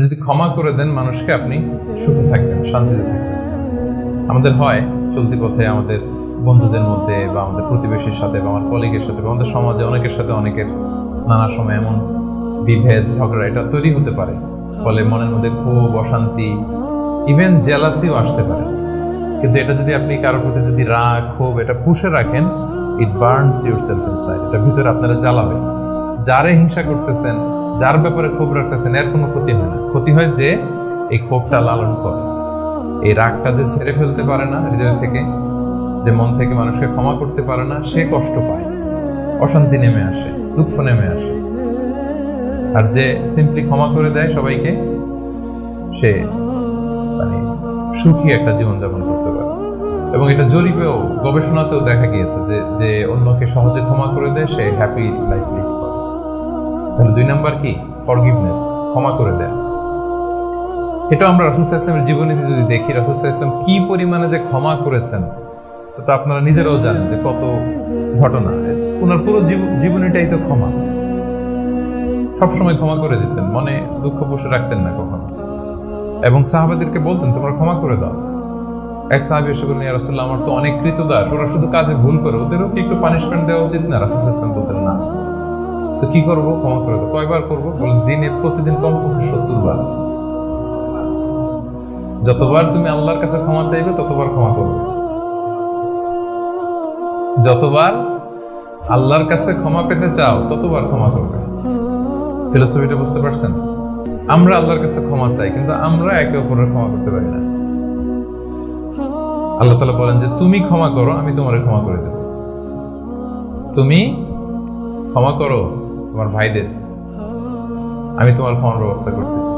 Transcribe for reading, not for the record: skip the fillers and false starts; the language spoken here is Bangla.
যদি ক্ষমা করে দেন মানুষকে, আপনি সুখে থাকবেন, শান্তিতে থাকবেন। আমাদের হয় চলতি পথে আমাদের বন্ধুদের মধ্যে বা আমাদের প্রতিবেশীর সাথে বা আমার কলিগের সাথে বা আমাদের সমাজে অনেকের সাথে অনেকের নানা সময় এমন বিভেদ ঝগড়া এটা তৈরি হতে পারে, ফলে মনের মধ্যে ক্ষোভ, অশান্তি, ইভেন জেলাসিও আসতে পারে। কিন্তু এটা যদি আপনি কারোর প্রতি যদি রাগ, ক্ষোভ এটা পুষে রাখেন, ইট বার্নস ইউর সেলফ ইনসাইড, এটা ভিতরে আপনারা জ্বালাবে। যারে হিংসা করতেছেন, যার ব্যাপারে ক্ষোভ রাখতেছেন, এর কোনো ক্ষতি হয় না। ক্ষতি হয় যে এই ক্ষোভটা লালন করে, এই রাগটা যে ছেড়ে ফেলতে পারে না হৃদয় থেকে, যে মন থেকে মানুষকে ক্ষমা করতে পারে না, সে কষ্ট পায়, অশান্তি নেমে আসে, দুঃখ নেমে আসে। আর যে সিম্পলি ক্ষমা করে দেয় সবাইকে, সে মানে সুখী একটা জীবনযাপন করতে পারে। এবং এটা জরিপেও, গবেষণাতেও দেখা গিয়েছে যে যে অন্যকে সহজে ক্ষমা করে দেয় সে হ্যাপি লাইফ লিড করে। তাহলে 2 নাম্বার কি? ফরগিভনেস, ক্ষমা করে দেয়। এটা আমরা রাসূল সাল্লাল্লাহু আলাইহি ওয়াসাল্লামের জীবনীতে যদি দেখি, রাসূল সাল্লাল্লাহু আলাইহি ওয়াসাল্লাম কি পরিমাণে যে ক্ষমা করেছেন, তো আপনারা নিজেরাও জানেন যে কত ঘটনা। ওনার পুরো জীবনীটাই তো ক্ষমা। সবসময় ক্ষমা করে দিতেন, মনে দুঃখ পুষে রাখতেন না কখনো। এবং সাহাবাদেরকে বলতেন তোমরা ক্ষমা করে দাও। এক সাহাবী এসে বললেন, ইয়া রাসূলুল্লাহ, আমার তো অনেক কৃতদাস, ওরা শুধু কাজে ভুল করে, ওদেরও কি একটু পানিশমেন্ট দেওয়া উচিত না? রাসূল সাল্লাল্লাহু আলাইহি ওয়াসাল্লাম বলতেন না। তো কি করবো? ক্ষমা করে দাও। কয়বার করবো? বলেন দিনে প্রতিদিন কমপক্ষে 70 বার। যতবার তুমি আল্লাহর কাছে ক্ষমা চাইবে ততবার ক্ষমা করবে। যতবার আল্লাহর কাছে ক্ষমা পেতে চাও ততবার ক্ষমা করবে। ফিলোসফিটা বুঝতে পারছেন? আমরা আল্লাহর কাছে ক্ষমা চাই, কিন্তু আমরা একে অপরের ক্ষমা করতে পারি না। আল্লাহ তাআলা বলেন যে তুমি ক্ষমা করো, আমি তোমারে ক্ষমা করে দেব। তুমি ক্ষমা করো তোমার ভাইদের, আমি তোমার ক্ষমার ব্যবস্থা করতেছি।